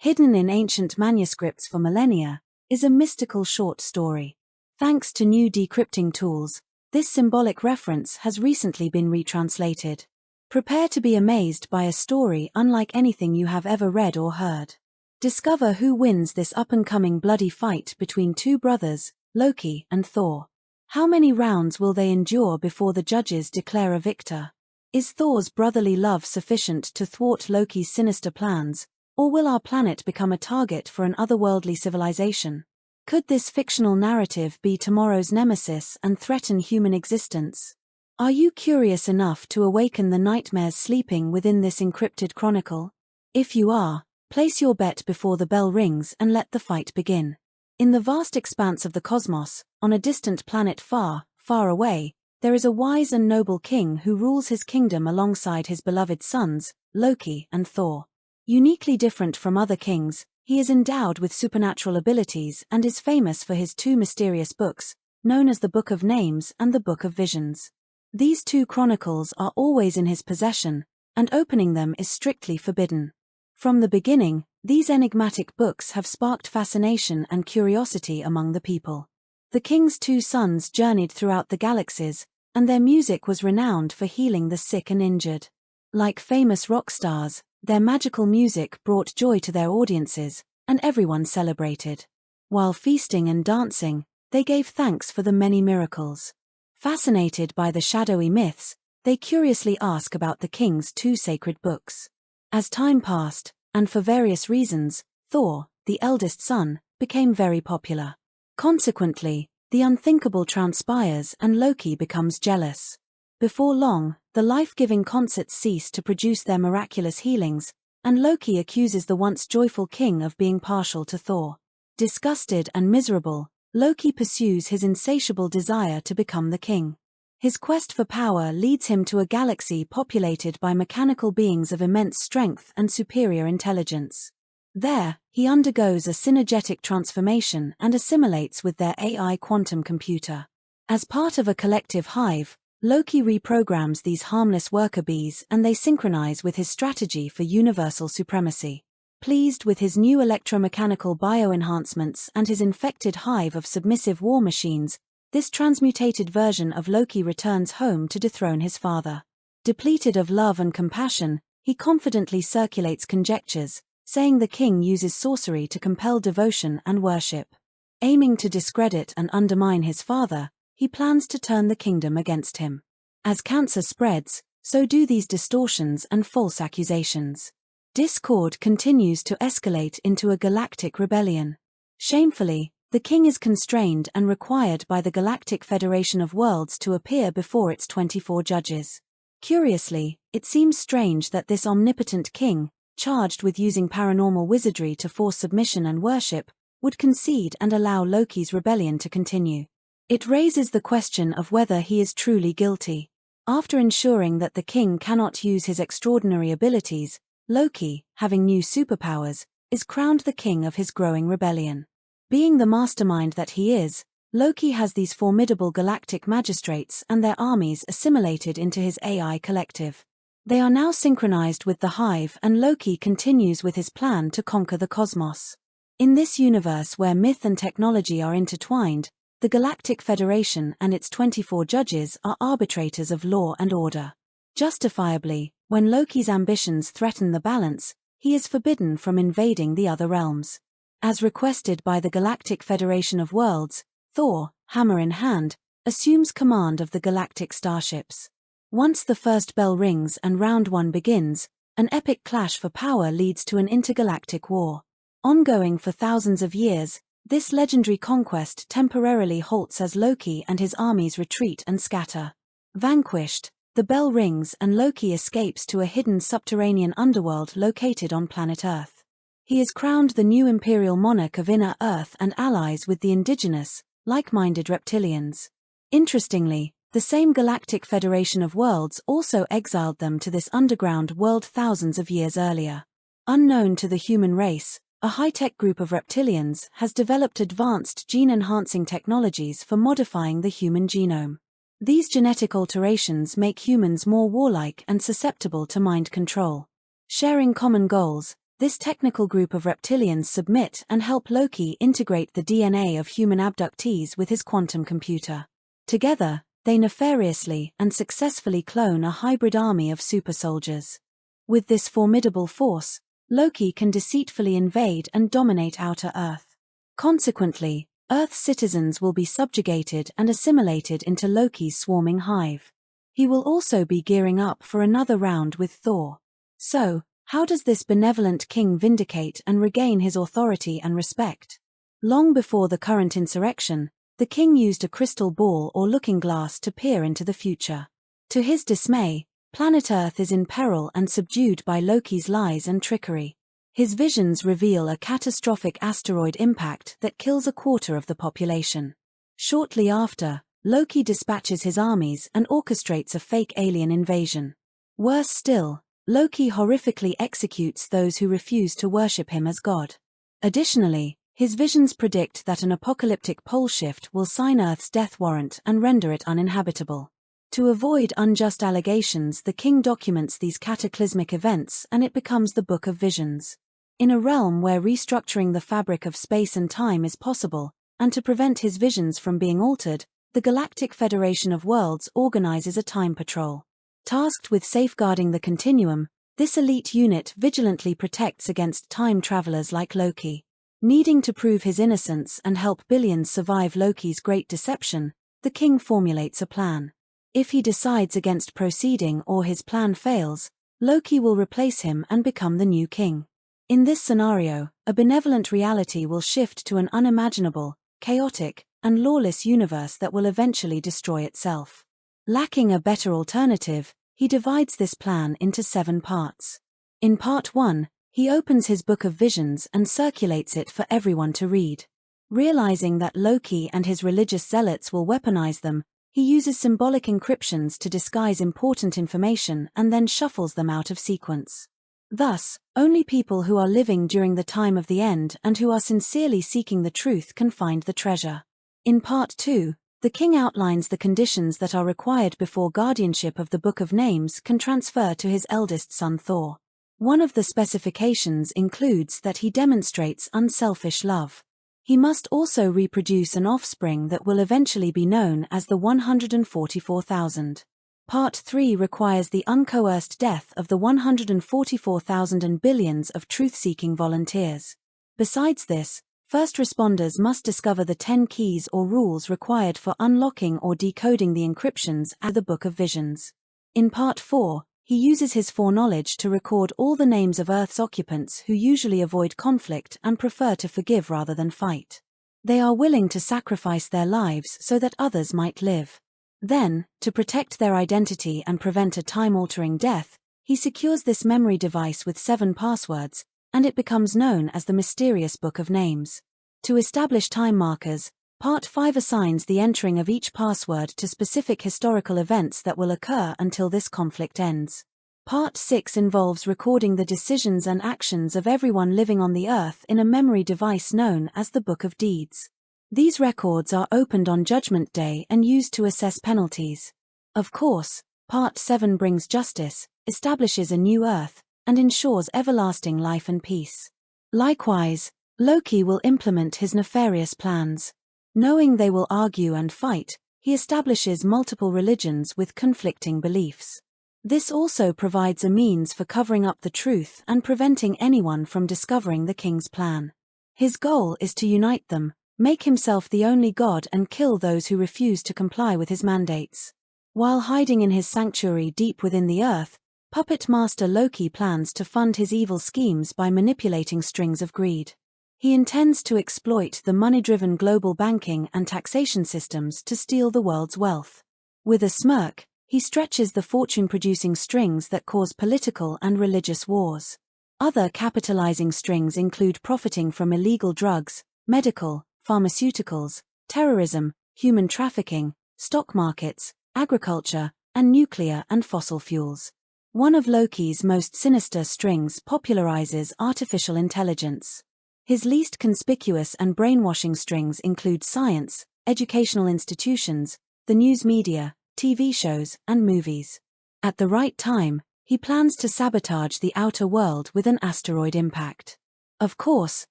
hidden in ancient manuscripts for millennia, is a mystical short story. Thanks to new decrypting tools, this symbolic reference has recently been retranslated. Prepare to be amazed by a story unlike anything you have ever read or heard. Discover who wins this up-and-coming bloody fight between two brothers, Loki and Thor. How many rounds will they endure before the judges declare a victor? Is Thor's brotherly love sufficient to thwart Loki's sinister plans, or will our planet become a target for an otherworldly civilization? Could this fictional narrative be tomorrow's nemesis and threaten human existence? Are you curious enough to awaken the nightmares sleeping within this encrypted chronicle? If you are, place your bet before the bell rings and let the fight begin. In the vast expanse of the cosmos, on a distant planet far, far away, there is a wise and noble king who rules his kingdom alongside his beloved sons, Loki and Thor. Uniquely different from other kings, he is endowed with supernatural abilities and is famous for his two mysterious books, known as the Book of Names and the Book of Visions. These two chronicles are always in his possession, and opening them is strictly forbidden. From the beginning, these enigmatic books have sparked fascination and curiosity among the people. The king's two sons journeyed throughout the galaxies, and their music was renowned for healing the sick and injured. Like famous rock stars, their magical music brought joy to their audiences, and everyone celebrated. While feasting and dancing, they gave thanks for the many miracles. Fascinated by the shadowy myths, they curiously ask about the king's two sacred books. As time passed, and for various reasons, Thor, the eldest son, became very popular. Consequently, the unthinkable transpires and Loki becomes jealous. Before long, the life-giving concerts cease to produce their miraculous healings, and Loki accuses the once joyful king of being partial to Thor. Disgusted and miserable, Loki pursues his insatiable desire to become the king. His quest for power leads him to a galaxy populated by mechanical beings of immense strength and superior intelligence. There, he undergoes a synergetic transformation and assimilates with their AI quantum computer. As part of a collective hive, Loki reprograms these harmless worker bees and they synchronize with his strategy for universal supremacy. Pleased with his new electromechanical bioenhancements and his infected hive of submissive war machines, this transmutated version of Loki returns home to dethrone his father. Depleted of love and compassion, he confidently circulates conjectures, saying the king uses sorcery to compel devotion and worship. Aiming to discredit and undermine his father, he plans to turn the kingdom against him. As cancer spreads, so do these distortions and false accusations. Discord continues to escalate into a galactic rebellion. Shamefully, the king is constrained and required by the Galactic Federation of Worlds to appear before its 24 judges. Curiously, it seems strange that this omnipotent king, charged with using paranormal wizardry to force submission and worship, would concede and allow Loki's rebellion to continue. It raises the question of whether he is truly guilty. After ensuring that the king cannot use his extraordinary abilities, Loki, having new superpowers, is crowned the king of his growing rebellion. Being the mastermind that he is, Loki has these formidable galactic magistrates and their armies assimilated into his AI collective. They are now synchronized with the hive and Loki continues with his plan to conquer the cosmos. In this universe where myth and technology are intertwined, the Galactic Federation and its 24 judges are arbitrators of law and order. Justifiably, when Loki's ambitions threaten the balance, he is forbidden from invading the other realms. As requested by the Galactic Federation of Worlds, Thor, hammer in hand, assumes command of the galactic starships. Once the first bell rings and round one begins, an epic clash for power leads to an intergalactic war. Ongoing for thousands of years, this legendary conquest temporarily halts as Loki and his armies retreat and scatter. Vanquished, the bell rings and Loki escapes to a hidden subterranean underworld located on planet Earth. He is crowned the new imperial monarch of Inner Earth and allies with the indigenous, like-minded reptilians. Interestingly, the same Galactic Federation of Worlds also exiled them to this underground world thousands of years earlier. Unknown to the human race, a high-tech group of reptilians has developed advanced gene-enhancing technologies for modifying the human genome. These genetic alterations make humans more warlike and susceptible to mind control. Sharing common goals, This technical group of reptilians submit and help Loki integrate the DNA of human abductees with his quantum computer. Together, they nefariously and successfully clone a hybrid army of super soldiers. With this formidable force, Loki can deceitfully invade and dominate outer Earth. Consequently, Earth's citizens will be subjugated and assimilated into Loki's swarming hive. He will also be gearing up for another round with Thor. So, how does this benevolent king vindicate and regain his authority and respect? Long before the current insurrection, the king used a crystal ball or looking glass to peer into the future. To his dismay, planet Earth is in peril and subdued by Loki's lies and trickery. His visions reveal a catastrophic asteroid impact that kills a quarter of the population. Shortly after, Loki dispatches his armies and orchestrates a fake alien invasion. Worse still, Loki horrifically executes those who refuse to worship him as god. Additionally, his visions predict that an apocalyptic pole shift will sign Earth's death warrant and render it uninhabitable. To avoid unjust allegations, the king documents these cataclysmic events and it becomes the Book of Visions. In a realm where restructuring the fabric of space and time is possible, and to prevent his visions from being altered, the Galactic Federation of Worlds organizes a time patrol. Tasked with safeguarding the continuum, this elite unit vigilantly protects against time travelers like Loki. Needing to prove his innocence and help billions survive Loki's great deception, the king formulates a plan. If he decides against proceeding or his plan fails, Loki will replace him and become the new king. In this scenario, a benevolent reality will shift to an unimaginable, chaotic, and lawless universe that will eventually destroy itself. Lacking a better alternative, he divides this plan into 7 parts. In part 1, he opens his Book of Visions and circulates it for everyone to read. Realizing that Loki and his religious zealots will weaponize them, he uses symbolic encryptions to disguise important information and then shuffles them out of sequence. Thus, only people who are living during the time of the end and who are sincerely seeking the truth can find the treasure. In part 2, the king outlines the conditions that are required before guardianship of the Book of Names can transfer to his eldest son Thor. One of the specifications includes that he demonstrates unselfish love. He must also reproduce an offspring that will eventually be known as the 144,000. Part 3 requires the uncoerced death of the 144,000 and billions of truth-seeking volunteers. Besides this, first responders must discover the 10 keys or rules required for unlocking or decoding the encryptions at the Book of Visions. In Part 4, he uses his foreknowledge to record all the names of Earth's occupants who usually avoid conflict and prefer to forgive rather than fight. They are willing to sacrifice their lives so that others might live. Then, to protect their identity and prevent a time-altering death, he secures this memory device with 7 passwords, and it becomes known as the mysterious Book of Names. To establish time markers, Part 5 assigns the entering of each password to specific historical events that will occur until this conflict ends. Part 6 involves recording the decisions and actions of everyone living on the Earth in a memory device known as the Book of Deeds. These records are opened on Judgment Day and used to assess penalties. Of course, Part 7 brings justice, establishes a new Earth, and ensures everlasting life and peace. Likewise, Loki will implement his nefarious plans. Knowing they will argue and fight, he establishes multiple religions with conflicting beliefs. This also provides a means for covering up the truth and preventing anyone from discovering the king's plan. His goal is to unite them, make himself the only god and kill those who refuse to comply with his mandates. While hiding in his sanctuary deep within the earth, puppet master Loki plans to fund his evil schemes by manipulating strings of greed. He intends to exploit the money-driven global banking and taxation systems to steal the world's wealth. With a smirk, he stretches the fortune-producing strings that cause political and religious wars. Other capitalizing strings include profiting from illegal drugs, medical, pharmaceuticals, terrorism, human trafficking, stock markets, agriculture, and nuclear and fossil fuels. One of Loki's most sinister strings popularizes artificial intelligence. His least conspicuous and brainwashing strings include science, educational institutions, the news media, TV shows, and movies. At the right time, He plans to sabotage the outer world with an asteroid impact. Of course,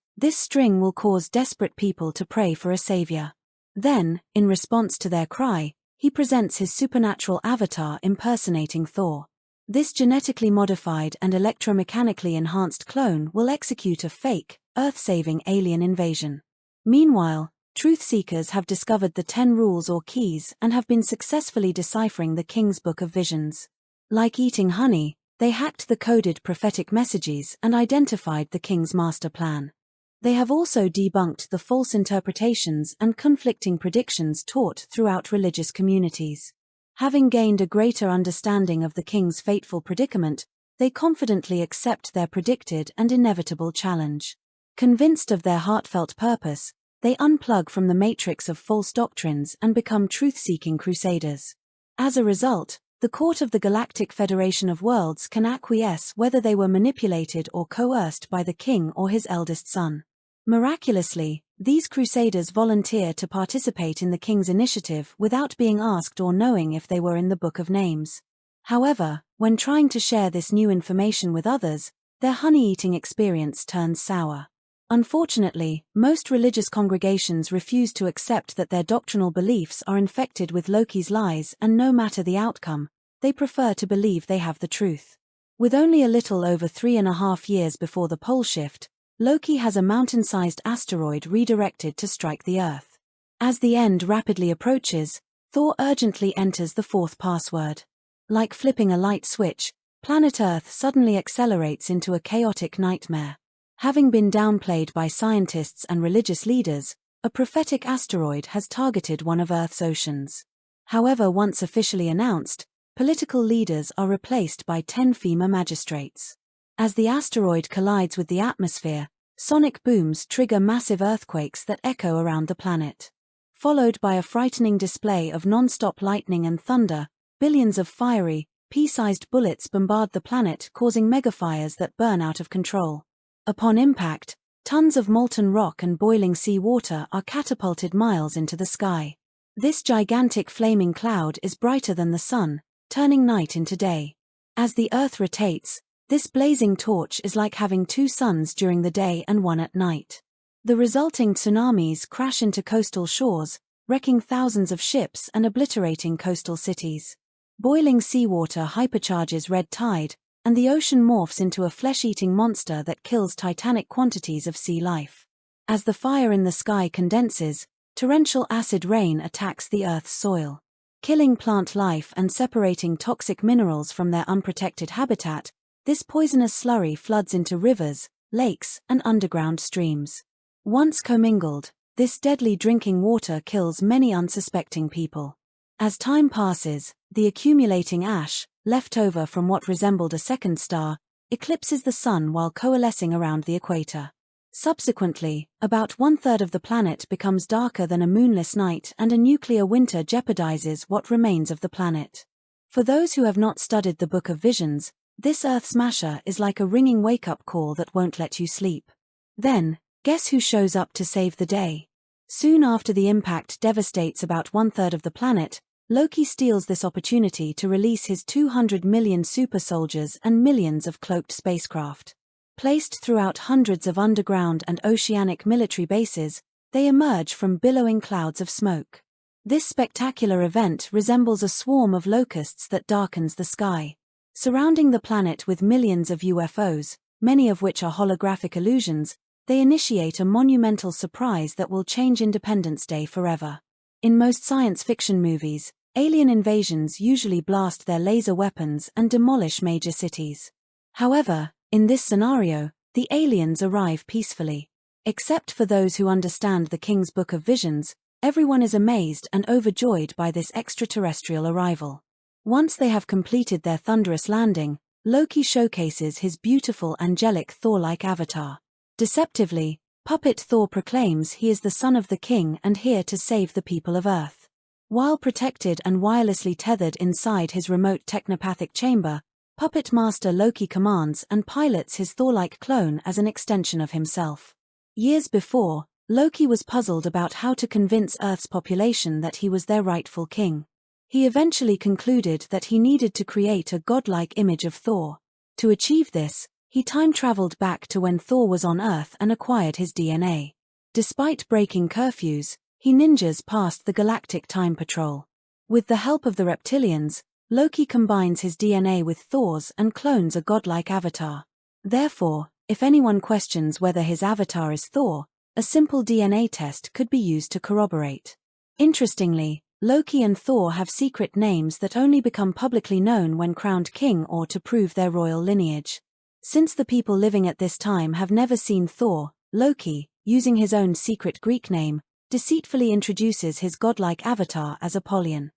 this string will cause desperate people to pray for a savior. Then, in response to their cry, he presents his supernatural avatar impersonating Thor. This genetically modified and electromechanically enhanced clone will execute a fake, Earth-saving alien invasion. Meanwhile, truth seekers have discovered the 10 rules or keys and have been successfully deciphering the King's Book of Visions. Like eating honey, they hacked the coded prophetic messages and identified the King's master plan. They have also debunked the false interpretations and conflicting predictions taught throughout religious communities. Having gained a greater understanding of the King's fateful predicament, they confidently accept their predicted and inevitable challenge. Convinced of their heartfelt purpose, they unplug from the matrix of false doctrines and become truth-seeking crusaders. As a result, the Court of the Galactic Federation of Worlds can acquiesce whether they were manipulated or coerced by the king or his eldest son. Miraculously, these crusaders volunteer to participate in the king's initiative without being asked or knowing if they were in the Book of Names. However, when trying to share this new information with others, their honey-eating experience turns sour. Unfortunately, most religious congregations refuse to accept that their doctrinal beliefs are infected with Loki's lies, and no matter the outcome, they prefer to believe they have the truth. With only a little over 3.5 years before the pole shift, Loki has a mountain-sized asteroid redirected to strike the Earth. As the end rapidly approaches, Thor urgently enters the 4th password. Like flipping a light switch, planet Earth suddenly accelerates into a chaotic nightmare. Having been downplayed by scientists and religious leaders, a prophetic asteroid has targeted one of Earth's oceans. However, once officially announced, political leaders are replaced by 10 FEMA magistrates. As the asteroid collides with the atmosphere, sonic booms trigger massive earthquakes that echo around the planet. Followed by a frightening display of non-stop lightning and thunder, billions of fiery, pea-sized bullets bombard the planet, causing megafires that burn out of control. Upon impact, tons of molten rock and boiling sea water are catapulted miles into the sky. This gigantic flaming cloud is brighter than the sun, turning night into day. As the Earth rotates, this blazing torch is like having 2 suns during the day and 1 at night. The resulting tsunamis crash into coastal shores, wrecking thousands of ships and obliterating coastal cities. Boiling seawater hypercharges red tide, and the ocean morphs into a flesh-eating monster that kills titanic quantities of sea life. As the fire in the sky condenses, torrential acid rain attacks the Earth's soil, killing plant life and separating toxic minerals from their unprotected habitat. This poisonous slurry floods into rivers, lakes, and underground streams. Once commingled, this deadly drinking water kills many unsuspecting people. As time passes, the accumulating ash, left over from what resembled a second star, eclipses the sun while coalescing around the equator. Subsequently, about 1/3 of the planet becomes darker than a moonless night, and a nuclear winter jeopardizes what remains of the planet. For those who have not studied the Book of Visions, this Earth Smasher is like a ringing wake-up call that won't let you sleep. Then, guess who shows up to save the day? Soon after the impact devastates about 1/3 of the planet, Loki steals this opportunity to release his 200 million super soldiers and millions of cloaked spacecraft. Placed throughout hundreds of underground and oceanic military bases, they emerge from billowing clouds of smoke. This spectacular event resembles a swarm of locusts that darkens the sky. Surrounding the planet with millions of UFOs, many of which are holographic illusions, they initiate a monumental surprise that will change Independence Day forever. In most science fiction movies, alien invasions usually blast their laser weapons and demolish major cities. However, in this scenario, the aliens arrive peacefully. Except for those who understand the King's Book of Visions, everyone is amazed and overjoyed by this extraterrestrial arrival. Once they have completed their thunderous landing, Loki showcases his beautiful angelic Thor-like avatar. Deceptively, Puppet Thor proclaims he is the son of the king and here to save the people of Earth. While protected and wirelessly tethered inside his remote technopathic chamber, Puppet Master Loki commands and pilots his Thor-like clone as an extension of himself. Years before, Loki was puzzled about how to convince Earth's population that he was their rightful king. He eventually concluded that he needed to create a godlike image of Thor. To achieve this, he time-traveled back to when Thor was on Earth and acquired his DNA. Despite breaking curfews, he ninjas past the Galactic Time Patrol. With the help of the reptilians, Loki combines his DNA with Thor's and clones a godlike avatar. Therefore, if anyone questions whether his avatar is Thor, a simple DNA test could be used to corroborate. Interestingly, Loki and Thor have secret names that only become publicly known when crowned king or to prove their royal lineage. Since the people living at this time have never seen Thor, Loki, using his own secret Greek name, deceitfully introduces his godlike avatar as Apollyon.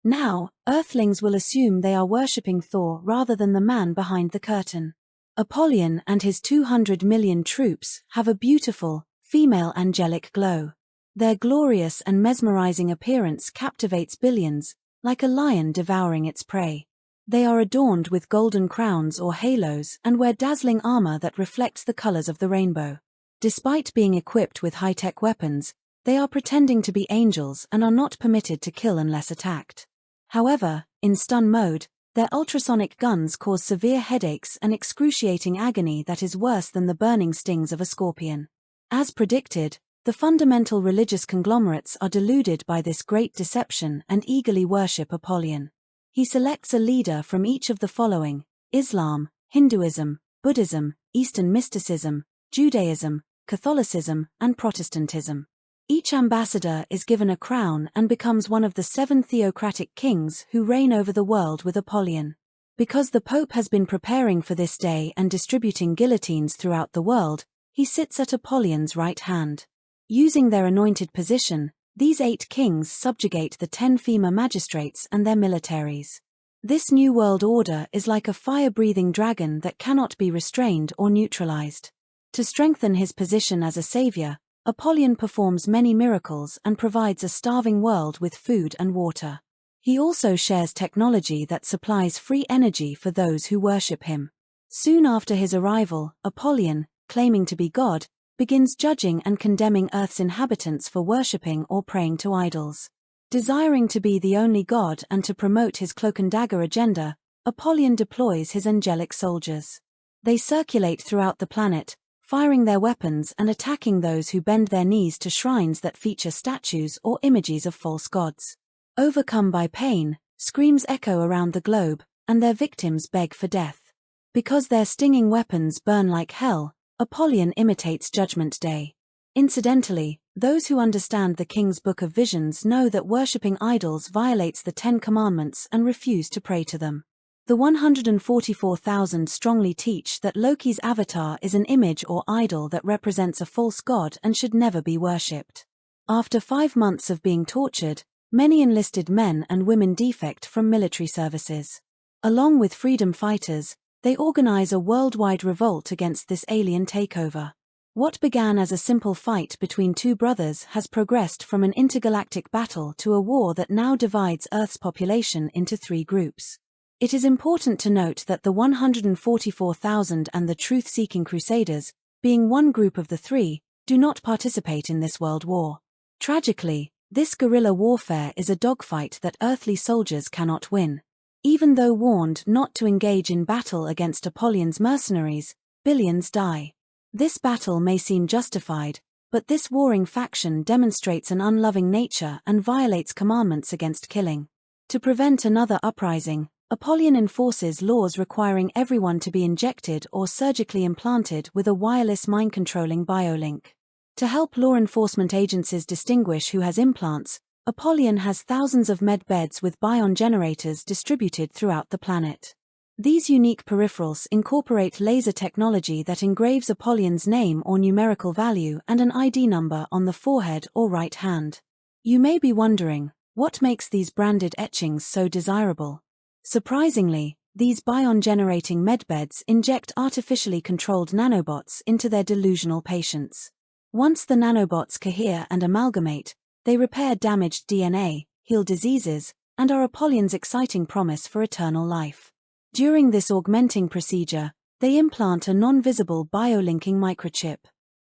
Now, Earthlings will assume they are worshipping Thor rather than the man behind the curtain. Apollyon and his 200 million troops have a beautiful, female angelic glow. Their glorious and mesmerizing appearance captivates billions, like a lion devouring its prey. They are adorned with golden crowns or halos and wear dazzling armor that reflects the colors of the rainbow. Despite being equipped with high-tech weapons, they are pretending to be angels and are not permitted to kill unless attacked. However, in stun mode, their ultrasonic guns cause severe headaches and excruciating agony that is worse than the burning stings of a scorpion. As predicted, the fundamental religious conglomerates are deluded by this great deception and eagerly worship Apollyon. He selects a leader from each of the following: Islam, Hinduism, Buddhism, Eastern mysticism, Judaism, Catholicism, and Protestantism. Each ambassador is given a crown and becomes one of the 7 theocratic kings who reign over the world with Apollyon. Because the Pope has been preparing for this day and distributing guillotines throughout the world, he sits at Apollyon's right hand. Using their anointed position, these 8 kings subjugate the 10 female magistrates and their militaries. This new world order is like a fire-breathing dragon that cannot be restrained or neutralized. To strengthen his position as a savior, Apollyon performs many miracles and provides a starving world with food and water. He also shares technology that supplies free energy for those who worship him. Soon after his arrival, Apollyon, claiming to be God, begins judging and condemning Earth's inhabitants for worshipping or praying to idols. Desiring to be the only god and to promote his cloak and dagger agenda, Apollyon deploys his angelic soldiers. They circulate throughout the planet, firing their weapons and attacking those who bend their knees to shrines that feature statues or images of false gods. Overcome by pain, screams echo around the globe, and their victims beg for death. Because their stinging weapons burn like hell, Apollyon imitates Judgment Day. Incidentally, those who understand the King's Book of Visions know that worshipping idols violates the 10 Commandments and refuse to pray to them. The 144,000 strongly teach that Loki's avatar is an image or idol that represents a false god and should never be worshipped. After 5 months of being tortured, many enlisted men and women defect from military services. Along with freedom fighters, they organize a worldwide revolt against this alien takeover. What began as a simple fight between 2 brothers has progressed from an intergalactic battle to a war that now divides Earth's population into 3 groups. It is important to note that the 144,000 and the truth-seeking crusaders, being one group of the 3, do not participate in this world war. Tragically, this guerrilla warfare is a dogfight that earthly soldiers cannot win. Even though warned not to engage in battle against Apollyon's mercenaries, billions die. This battle may seem justified, but this warring faction demonstrates an unloving nature and violates commandments against killing. To prevent another uprising, Apollyon enforces laws requiring everyone to be injected or surgically implanted with a wireless mind-controlling biolink. To help law enforcement agencies distinguish who has implants, Apollyon has thousands of med beds with bion generators distributed throughout the planet. These unique peripherals incorporate laser technology that engraves Apollyon's name or numerical value and an ID number on the forehead or right hand. You may be wondering, what makes these branded etchings so desirable? Surprisingly, these bion-generating medbeds inject artificially controlled nanobots into their delusional patients. Once the nanobots cohere and amalgamate, they repair damaged DNA, heal diseases, and are Apollyon's exciting promise for eternal life. During this augmenting procedure, they implant a non-visible biolinking microchip.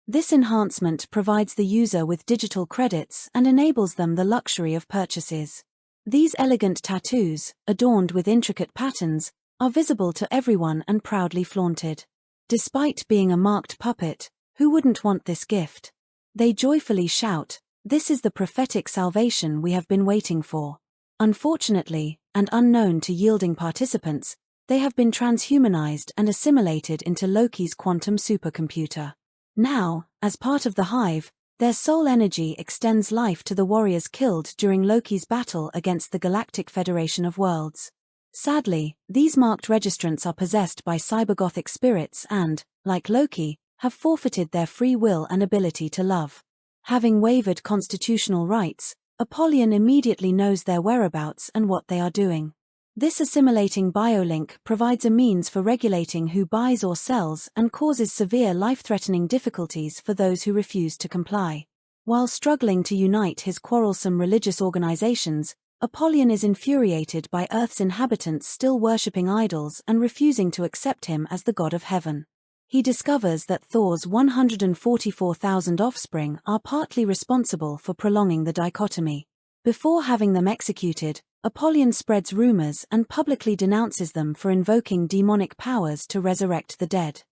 This enhancement provides the user with digital credits and enables them the luxury of purchases. These elegant tattoos, adorned with intricate patterns, are visible to everyone and proudly flaunted. Despite being a marked puppet, who wouldn't want this gift? They joyfully shout, "This is the prophetic salvation we have been waiting for." Unfortunately, and unknown to yielding participants, they have been transhumanized and assimilated into Loki's quantum supercomputer. Now, as part of the hive, their soul energy extends life to the warriors killed during Loki's battle against the Galactic Federation of Worlds. Sadly, these marked registrants are possessed by cybergothic spirits and, like Loki, have forfeited their free will and ability to love. Having waived constitutional rights, Apollyon immediately knows their whereabouts and what they are doing. This assimilating biolink provides a means for regulating who buys or sells and causes severe life-threatening difficulties for those who refuse to comply. While struggling to unite his quarrelsome religious organizations, Apollyon is infuriated by Earth's inhabitants still worshipping idols and refusing to accept him as the god of heaven. He discovers that Thor's 144,000 offspring are partly responsible for prolonging the dichotomy. Before having them executed, Apollyon spreads rumors and publicly denounces them for invoking demonic powers to resurrect the dead.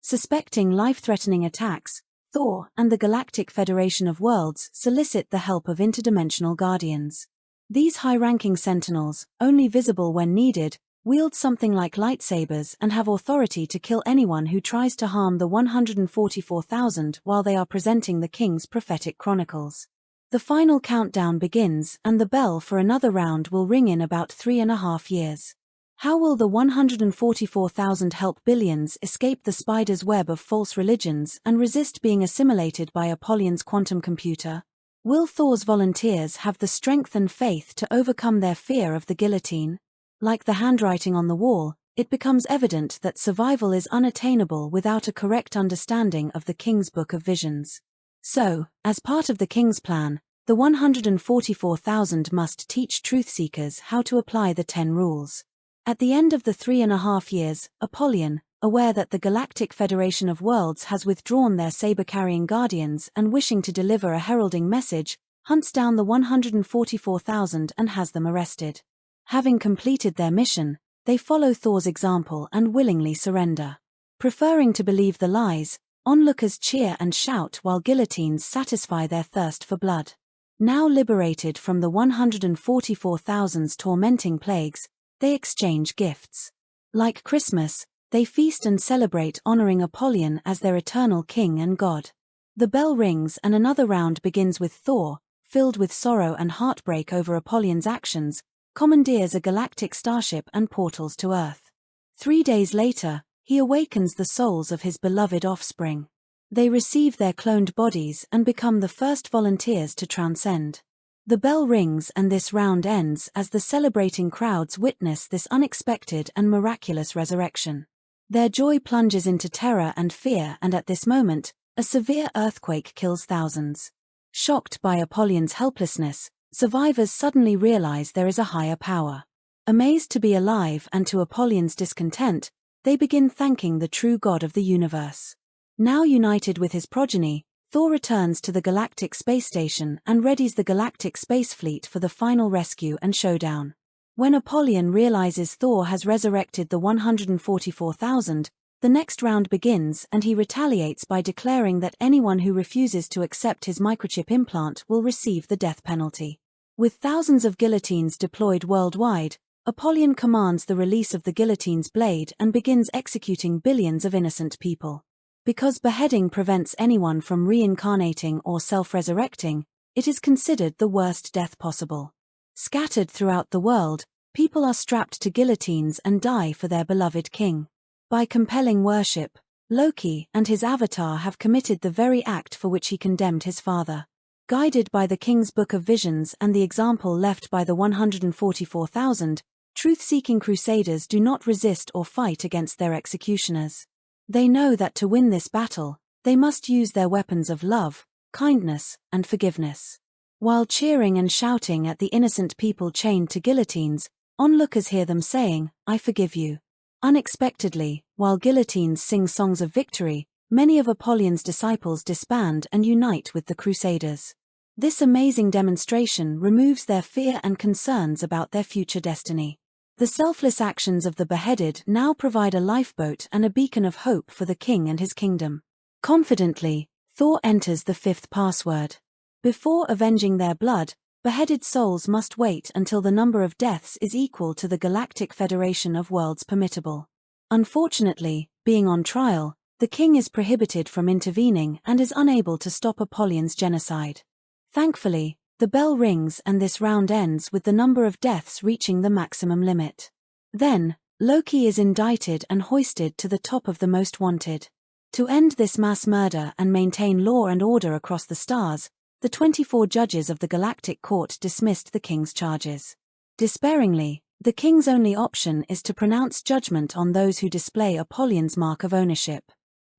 Suspecting life-threatening attacks, Thor and the Galactic Federation of Worlds solicit the help of interdimensional guardians. These high-ranking sentinels, only visible when needed, wield something like lightsabers and have authority to kill anyone who tries to harm the 144,000 while they are presenting the king's prophetic chronicles. The final countdown begins, and the bell for another round will ring in about 3.5 years. How will the 144,000 help billions escape the spider's web of false religions and resist being assimilated by Apollon's quantum computer? Will Thor's volunteers have the strength and faith to overcome their fear of the guillotine? Like the handwriting on the wall, it becomes evident that survival is unattainable without a correct understanding of the King's Book of Visions. So, as part of the King's plan, the 144,000 must teach truth-seekers how to apply the 10 rules. At the end of the 3.5 years, Apollyon, aware that the Galactic Federation of Worlds has withdrawn their saber-carrying guardians and wishing to deliver a heralding message, hunts down the 144,000 and has them arrested. Having completed their mission, they follow Thor's example and willingly surrender. Preferring to believe the lies, onlookers cheer and shout while guillotines satisfy their thirst for blood. Now liberated from the 144,000's tormenting plagues, they exchange gifts. Like Christmas, they feast and celebrate honoring Apollyon as their eternal king and god. The bell rings and another round begins with Thor, filled with sorrow and heartbreak over Apollon's actions, commandeers a galactic starship and portals to Earth. 3 days later, he awakens the souls of his beloved offspring. They receive their cloned bodies and become the first volunteers to transcend. The bell rings and this round ends as the celebrating crowds witness this unexpected and miraculous resurrection. Their joy plunges into terror and fear, and at this moment, a severe earthquake kills thousands. Shocked by Apollon's helplessness, survivors suddenly realize there is a higher power. Amazed to be alive and to Apollon's discontent, they begin thanking the true God of the universe. Now united with his progeny, Thor returns to the Galactic Space Station and readies the Galactic Space Fleet for the final rescue and showdown. When Apollyon realizes Thor has resurrected the 144,000, the next round begins and he retaliates by declaring that anyone who refuses to accept his microchip implant will receive the death penalty. With thousands of guillotines deployed worldwide, Apollyon commands the release of the guillotine's blade and begins executing billions of innocent people. Because beheading prevents anyone from reincarnating or self-resurrecting, it is considered the worst death possible. Scattered throughout the world, people are strapped to guillotines and die for their beloved king. By compelling worship, Loki and his avatar have committed the very act for which he condemned his father. Guided by the King's Book of Visions and the example left by the 144,000, truth-seeking crusaders do not resist or fight against their executioners. They know that to win this battle, they must use their weapons of love, kindness, and forgiveness. While cheering and shouting at the innocent people chained to guillotines, onlookers hear them saying, "I forgive you." Unexpectedly, while guillotines sing songs of victory, many of Apollon's disciples disband and unite with the Crusaders. This amazing demonstration removes their fear and concerns about their future destiny. The selfless actions of the beheaded now provide a lifeboat and a beacon of hope for the king and his kingdom. Confidently, Thor enters the fifth password. Before avenging their blood, beheaded souls must wait until the number of deaths is equal to the Galactic Federation of Worlds permittable. Unfortunately, being on trial, the king is prohibited from intervening and is unable to stop Apollyon's genocide. Thankfully, the bell rings and this round ends with the number of deaths reaching the maximum limit. Then, Loki is indicted and hoisted to the top of the most wanted. To end this mass murder and maintain law and order across the stars, the 24 judges of the Galactic Court dismissed the king's charges. Despairingly, the king's only option is to pronounce judgment on those who display Apollyon's mark of ownership.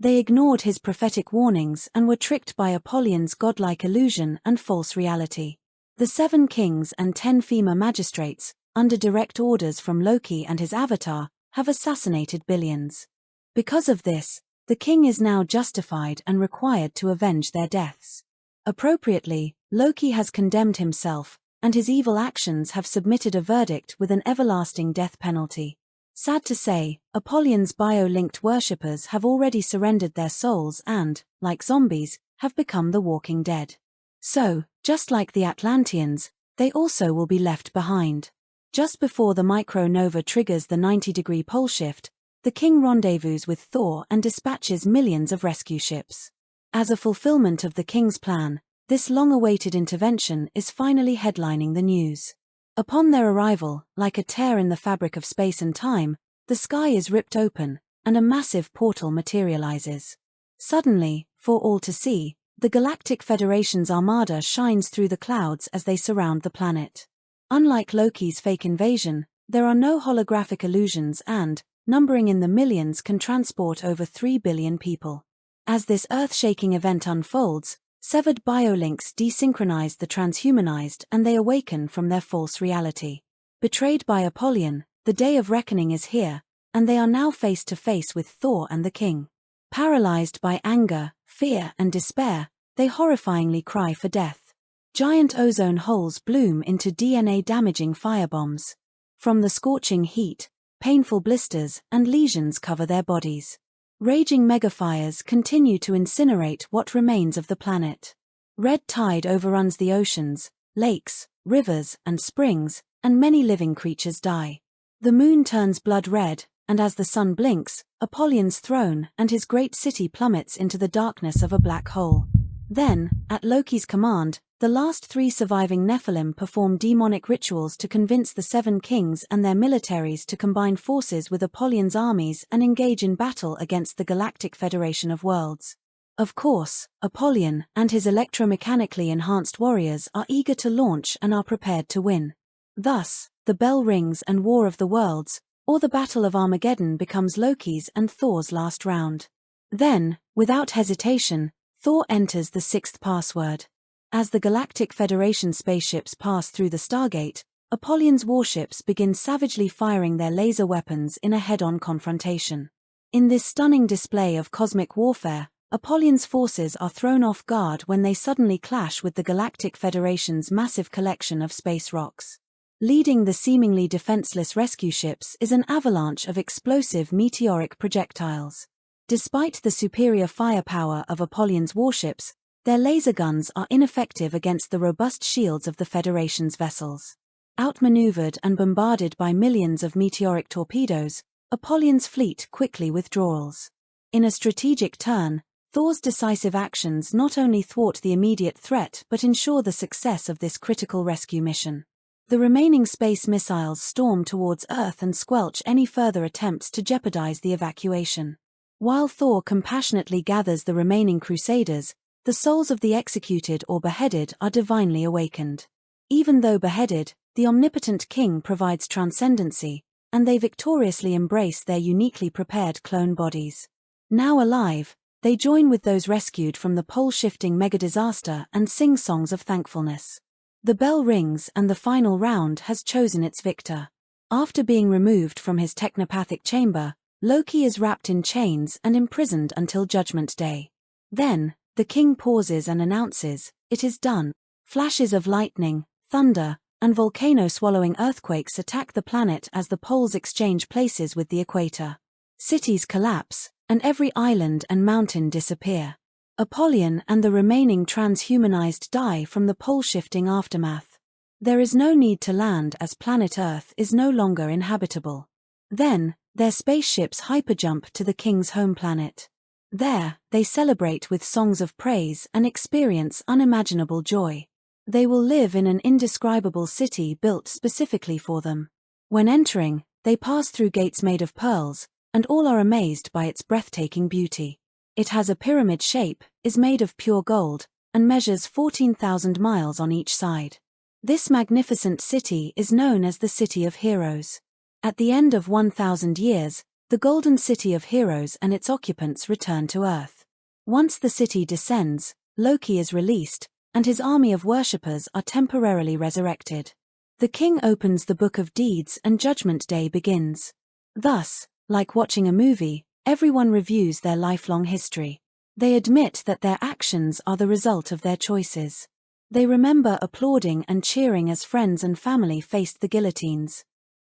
They ignored his prophetic warnings and were tricked by Apollyon's godlike illusion and false reality. The 7 kings and 10 female magistrates, under direct orders from Loki and his avatar, have assassinated billions. Because of this, the king is now justified and required to avenge their deaths. Appropriately, Loki has condemned himself, and his evil actions have submitted a verdict with an everlasting death penalty. Sad to say, Apollyon's bio-linked worshippers have already surrendered their souls and, like zombies, have become the walking dead. So, just like the Atlanteans, they also will be left behind. Just before the micronova triggers the 90-degree pole shift, the king rendezvous with Thor and dispatches millions of rescue ships. As a fulfillment of the king's plan, this long-awaited intervention is finally headlining the news. Upon their arrival, like a tear in the fabric of space and time, the sky is ripped open, and a massive portal materializes. Suddenly, for all to see, the Galactic Federation's armada shines through the clouds as they surround the planet. Unlike Loki's fake invasion, there are no holographic illusions and, numbering in the millions, can transport over 3 billion people. As this earth-shaking event unfolds, severed biolinks desynchronize the transhumanized and they awaken from their false reality. Betrayed by Apollyon, the day of reckoning is here, and they are now face to face with Thor and the king. Paralyzed by anger, fear, and despair, they horrifyingly cry for death. Giant ozone holes bloom into DNA-damaging firebombs. From the scorching heat, painful blisters and lesions cover their bodies. Raging megafires continue to incinerate what remains of the planet. Red tide overruns the oceans, lakes, rivers, and springs, and many living creatures die. The moon turns blood red, and as the sun blinks, Apollyon's throne and his great city plummets into the darkness of a black hole. Then, at Loki's command, the last 3 surviving Nephilim perform demonic rituals to convince the 7 kings and their militaries to combine forces with Apollyon's armies and engage in battle against the Galactic Federation of Worlds. Of course, Apollyon and his electromechanically enhanced warriors are eager to launch and are prepared to win. Thus, the bell rings and War of the Worlds, or the Battle of Armageddon, becomes Loki's and Thor's last round. Then, without hesitation, Thor enters the 6th password. As the Galactic Federation spaceships pass through the Stargate, Apollyon's warships begin savagely firing their laser weapons in a head-on confrontation. In this stunning display of cosmic warfare, Apollyon's forces are thrown off guard when they suddenly clash with the Galactic Federation's massive collection of space rocks. Leading the seemingly defenseless rescue ships is an avalanche of explosive meteoric projectiles. Despite the superior firepower of Apollyon's warships, their laser guns are ineffective against the robust shields of the Federation's vessels. Outmaneuvered and bombarded by millions of meteoric torpedoes, Apollyon's fleet quickly withdraws. In a strategic turn, Thor's decisive actions not only thwart the immediate threat but ensure the success of this critical rescue mission. The remaining space missiles storm towards Earth and squelch any further attempts to jeopardize the evacuation. While Thor compassionately gathers the remaining Crusaders, the souls of the executed or beheaded are divinely awakened. Even though beheaded, the omnipotent king provides transcendency, and they victoriously embrace their uniquely prepared clone bodies. Now alive, they join with those rescued from the pole-shifting mega-disaster and sing songs of thankfulness. The bell rings and the final round has chosen its victor. After being removed from his technopathic chamber, Loki is wrapped in chains and imprisoned until Judgment Day. Then, the king pauses and announces, "It is done." Flashes of lightning, thunder, and volcano-swallowing earthquakes attack the planet as the poles exchange places with the equator. Cities collapse, and every island and mountain disappear. Apollyon and the remaining transhumanized die from the pole-shifting aftermath. There is no need to land as planet Earth is no longer inhabitable. Then, their spaceships hyperjump to the king's home planet. There, they celebrate with songs of praise and experience unimaginable joy. They will live in an indescribable city built specifically for them. When entering, they pass through gates made of pearls, and all are amazed by its breathtaking beauty. It has a pyramid shape, is made of pure gold, and measures 14,000 miles on each side. This magnificent city is known as the City of Heroes. At the end of 1,000 years, the Golden City of Heroes and its occupants return to Earth. Once the city descends, Loki is released, and his army of worshippers are temporarily resurrected. The king opens the Book of Deeds and Judgment Day begins. Thus, like watching a movie, everyone reviews their lifelong history. They admit that their actions are the result of their choices. They remember applauding and cheering as friends and family faced the guillotines.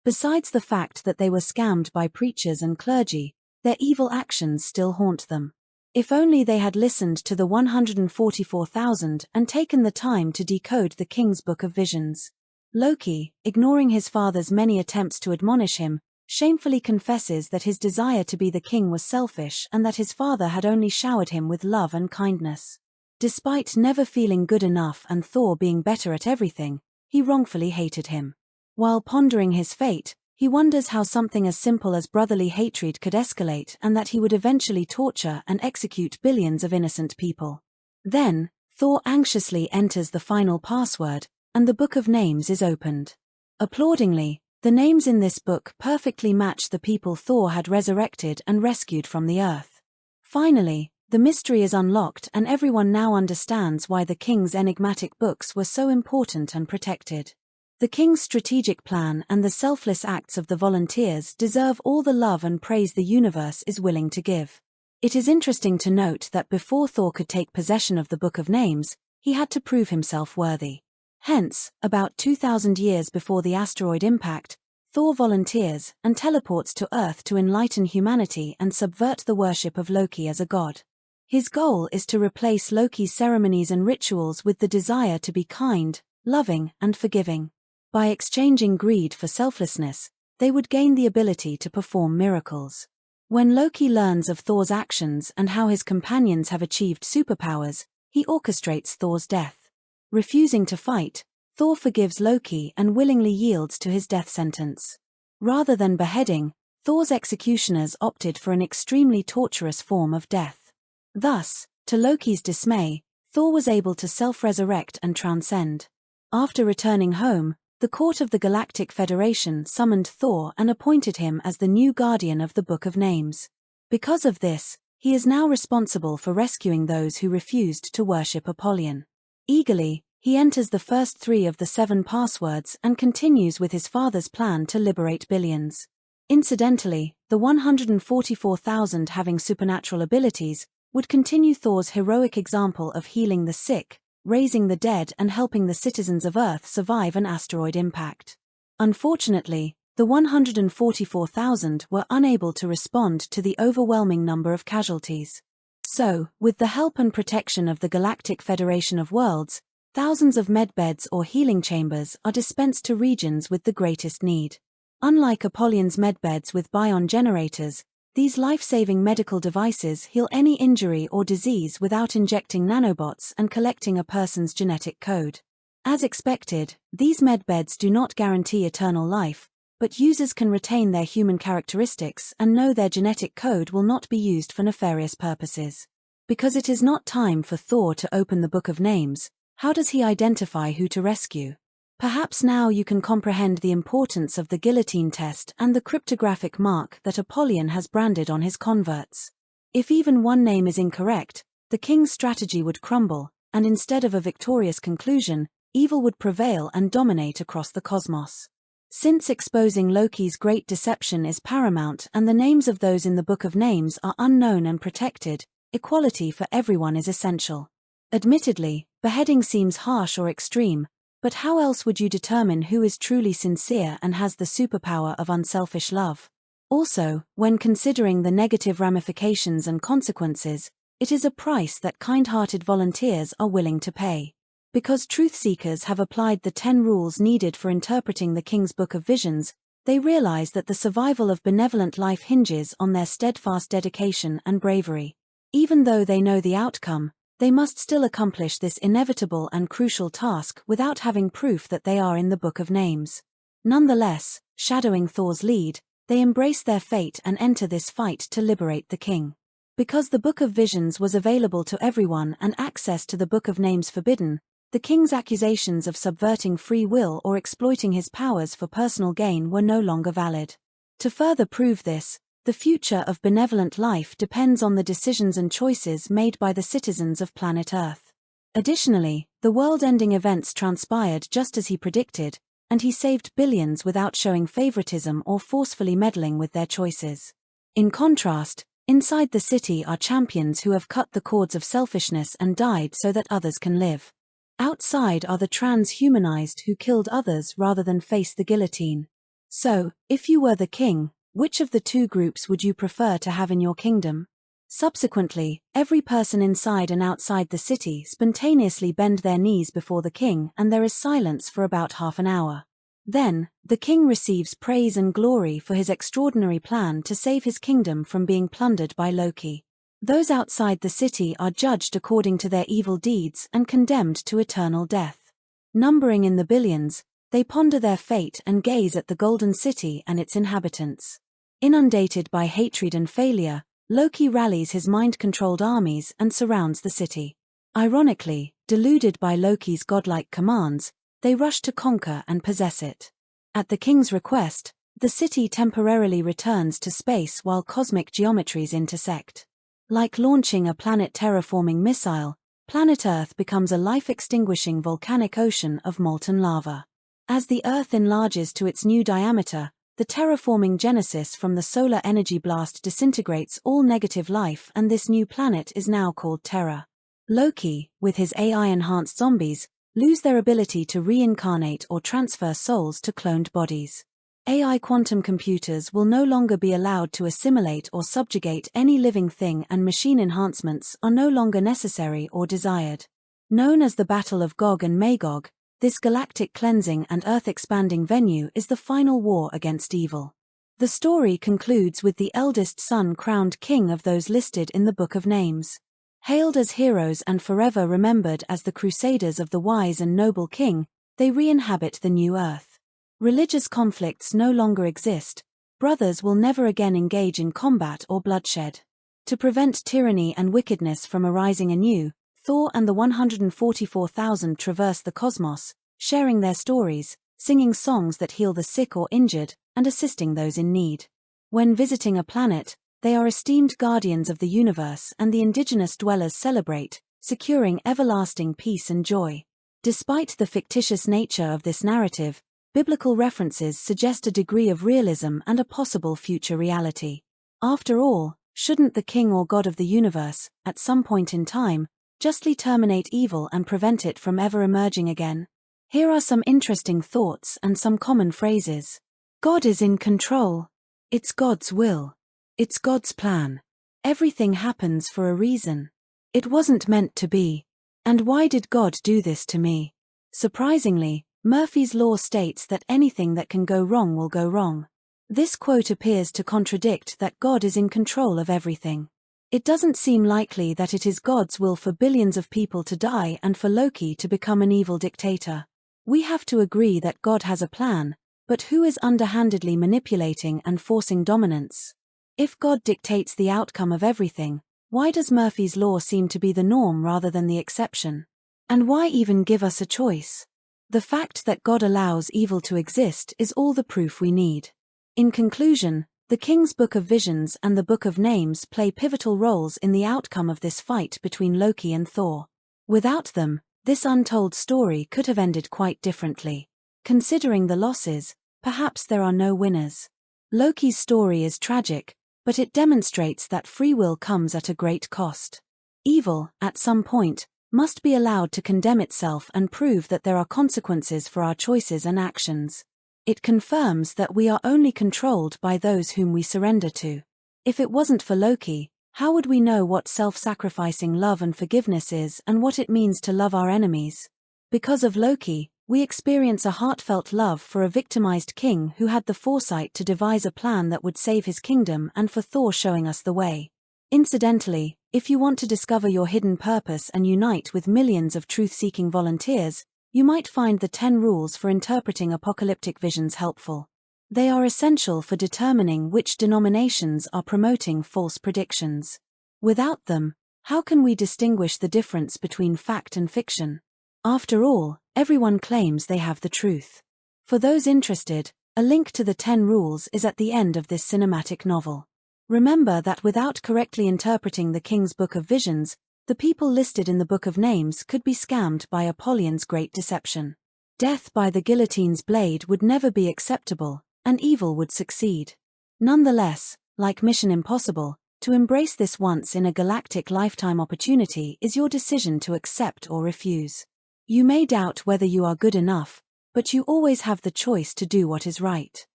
Besides the fact that they were scammed by preachers and clergy, their evil actions still haunt them. If only they had listened to the 144,000 and taken the time to decode the king's book of visions. Loki, ignoring his father's many attempts to admonish him, shamefully confesses that his desire to be the king was selfish and that his father had only showered him with love and kindness. Despite never feeling good enough and Thor being better at everything, he wrongfully hated him. While pondering his fate, he wonders how something as simple as brotherly hatred could escalate and that he would eventually torture and execute billions of innocent people. Then, Thor anxiously enters the final password, and the Book of Names is opened. Applaudingly, the names in this book perfectly match the people Thor had resurrected and rescued from the earth. Finally, the mystery is unlocked and everyone now understands why the king's enigmatic books were so important and protected. The king's strategic plan and the selfless acts of the volunteers deserve all the love and praise the universe is willing to give. It is interesting to note that before Thor could take possession of the Book of Names, he had to prove himself worthy. Hence, about 2,000 years before the asteroid impact, Thor volunteers and teleports to Earth to enlighten humanity and subvert the worship of Loki as a god. His goal is to replace Loki's ceremonies and rituals with the desire to be kind, loving, and forgiving. By exchanging greed for selflessness, they would gain the ability to perform miracles. When Loki learns of Thor's actions and how his companions have achieved superpowers, he orchestrates Thor's death. Refusing to fight, Thor forgives Loki and willingly yields to his death sentence. Rather than beheading, Thor's executioners opted for an extremely torturous form of death. Thus, to Loki's dismay, Thor was able to self-resurrect and transcend. After returning home, the court of the Galactic Federation summoned Thor and appointed him as the new guardian of the Book of Names. Because of this, he is now responsible for rescuing those who refused to worship Apollyon. Eagerly, he enters the first 3 of the 7 passwords and continues with his father's plan to liberate billions. Incidentally, the 144,000 having supernatural abilities would continue Thor's heroic example of healing the sick, raising the dead and helping the citizens of Earth survive an asteroid impact. Unfortunately, the 144,000 were unable to respond to the overwhelming number of casualties. So, with the help and protection of the Galactic Federation of Worlds, thousands of medbeds or healing chambers are dispensed to regions with the greatest need. Unlike Apollon's medbeds with bion generators, these life-saving medical devices heal any injury or disease without injecting nanobots and collecting a person's genetic code. As expected, these medbeds do not guarantee eternal life, but users can retain their human characteristics and know their genetic code will not be used for nefarious purposes. Because it is not time for Thor to open the Book of Names, how does he identify who to rescue? Perhaps now you can comprehend the importance of the guillotine test and the cryptographic mark that Apollyon has branded on his converts. If even one name is incorrect, the king's strategy would crumble, and instead of a victorious conclusion, evil would prevail and dominate across the cosmos. Since exposing Loki's great deception is paramount and the names of those in the Book of Names are unknown and protected, equality for everyone is essential. Admittedly, Beheading seems harsh or extreme, but how else would you determine who is truly sincere and has the superpower of unselfish love? Also, when considering the negative ramifications and consequences, it is a price that kind-hearted volunteers are willing to pay. Because truth-seekers have applied the 10 rules needed for interpreting the King's Book of Visions, they realize that the survival of benevolent life hinges on their steadfast dedication and bravery. Even though they know the outcome, they must still accomplish this inevitable and crucial task without having proof that they are in the Book of Names. Nonetheless, shadowing Thor's lead, they embrace their fate and enter this fight to liberate the king. Because the Book of Visions was available to everyone and access to the Book of Names forbidden, the king's accusations of subverting free will or exploiting his powers for personal gain were no longer valid. To further prove this, the future of benevolent life depends on the decisions and choices made by the citizens of planet Earth. Additionally, the world-ending events transpired just as he predicted, and he saved billions without showing favoritism or forcefully meddling with their choices. In contrast, inside the city are champions who have cut the cords of selfishness and died so that others can live. Outside are the transhumanized who killed others rather than face the guillotine. So, if you were the king, which of the two groups would you prefer to have in your kingdom? Subsequently, every person inside and outside the city spontaneously bend their knees before the king and there is silence for about half an hour. Then, the king receives praise and glory for his extraordinary plan to save his kingdom from being plundered by Loki. Those outside the city are judged according to their evil deeds and condemned to eternal death. Numbering in the billions, they ponder their fate and gaze at the Golden City and its inhabitants. Inundated by hatred and failure, Loki rallies his mind-controlled armies and surrounds the city. Ironically, deluded by Loki's godlike commands, they rush to conquer and possess it. At the king's request, the city temporarily returns to space while cosmic geometries intersect. Like launching a planet-terraforming missile, planet Earth becomes a life-extinguishing volcanic ocean of molten lava. As the Earth enlarges to its new diameter, the terraforming genesis from the solar energy blast disintegrates all negative life and this new planet is now called Terra. Loki, with his AI-enhanced zombies, lose their ability to reincarnate or transfer souls to cloned bodies. AI quantum computers will no longer be allowed to assimilate or subjugate any living thing and machine enhancements are no longer necessary or desired. Known as the Battle of Gog and Magog, this galactic cleansing and earth-expanding venue is the final war against evil. The story concludes with the eldest son crowned king of those listed in the Book of Names. Hailed as heroes and forever remembered as the crusaders of the wise and noble king, they re-inhabit the new earth. Religious conflicts no longer exist, brothers will never again engage in combat or bloodshed. To prevent tyranny and wickedness from arising anew, Thor and the 144,000 traverse the cosmos, sharing their stories, singing songs that heal the sick or injured, and assisting those in need. When visiting a planet, they are esteemed guardians of the universe and the indigenous dwellers celebrate, securing everlasting peace and joy. Despite the fictitious nature of this narrative, biblical references suggest a degree of realism and a possible future reality. After all, shouldn't the king or god of the universe, at some point in time, justly terminate evil and prevent it from ever emerging again? Here are some interesting thoughts and some common phrases. God is in control. It's God's will. It's God's plan. Everything happens for a reason. It wasn't meant to be. And why did God do this to me? Surprisingly, Murphy's Law states that anything that can go wrong will go wrong. This quote appears to contradict that God is in control of everything. It doesn't seem likely that it is God's will for billions of people to die and for Loki to become an evil dictator. We have to agree that God has a plan, but who is underhandedly manipulating and forcing dominance? If God dictates the outcome of everything, why does Murphy's Law seem to be the norm rather than the exception? And why even give us a choice? The fact that God allows evil to exist is all the proof we need. In conclusion, the King's Book of Visions and the Book of Names play pivotal roles in the outcome of this fight between Loki and Thor. Without them, this untold story could have ended quite differently. Considering the losses, perhaps there are no winners. Loki's story is tragic, but it demonstrates that free will comes at a great cost. Evil, at some point, must be allowed to condemn itself and prove that there are consequences for our choices and actions. It confirms that we are only controlled by those whom we surrender to. If it wasn't for Loki, how would we know what self-sacrificing love and forgiveness is and what it means to love our enemies? Because of Loki, we experience a heartfelt love for a victimized king who had the foresight to devise a plan that would save his kingdom, and for Thor showing us the way. Incidentally, if you want to discover your hidden purpose and unite with millions of truth-seeking volunteers, you might find the 10 rules for interpreting apocalyptic visions helpful. They are essential for determining which denominations are promoting false predictions. Without them, how can we distinguish the difference between fact and fiction? After all, everyone claims they have the truth. For those interested, a link to the 10 rules is at the end of this cinematic novel. Remember that without correctly interpreting the King's Book of Visions, the people listed in the Book of Names could be scammed by Apollyon's great deception. Death by the guillotine's blade would never be acceptable, and evil would succeed. Nonetheless, like Mission Impossible, to embrace this once-in-a-galactic lifetime opportunity is your decision to accept or refuse. You may doubt whether you are good enough, but you always have the choice to do what is right.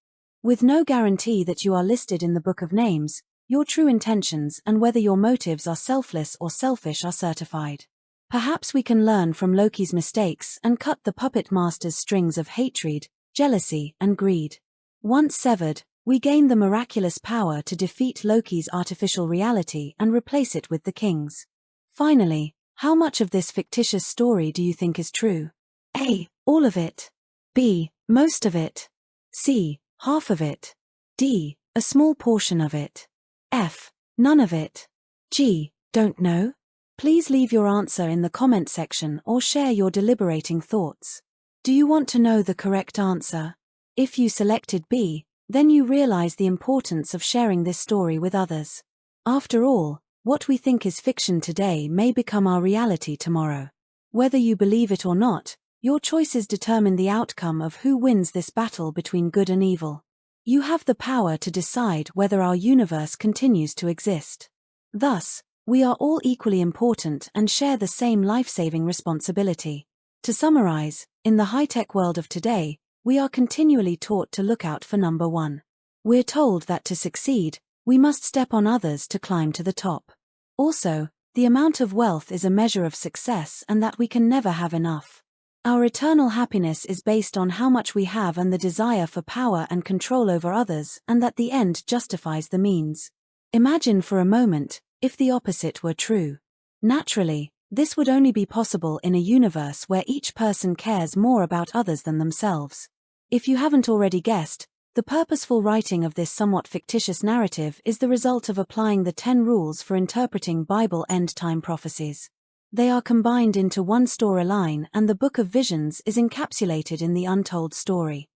With no guarantee that you are listed in the Book of Names, your true intentions and whether your motives are selfless or selfish are certified. Perhaps we can learn from Loki's mistakes and cut the puppet master's strings of hatred, jealousy, and greed. Once severed, we gain the miraculous power to defeat Loki's artificial reality and replace it with the king's. Finally, how much of this fictitious story do you think is true? A. All of it. B. Most of it. C. Half of it. D. A small portion of it. F. None of it. G. Don't know? Please leave your answer in the comment section or share your deliberating thoughts. Do you want to know the correct answer? If you selected B, then you realize the importance of sharing this story with others. After all, what we think is fiction today may become our reality tomorrow. Whether you believe it or not, your choices determine the outcome of who wins this battle between good and evil. You have the power to decide whether our universe continues to exist. Thus, we are all equally important and share the same life-saving responsibility. To summarize, in the high-tech world of today, we are continually taught to look out for number 1. We're told that to succeed, we must step on others to climb to the top. Also, the amount of wealth is a measure of success and that we can never have enough. Our eternal happiness is based on how much we have and the desire for power and control over others, and that the end justifies the means. Imagine for a moment, if the opposite were true. Naturally, this would only be possible in a universe where each person cares more about others than themselves. If you haven't already guessed, the purposeful writing of this somewhat fictitious narrative is the result of applying the 10 rules for interpreting Bible end-time prophecies. They are combined into one storyline, and the Book of Visions is encapsulated in the untold story.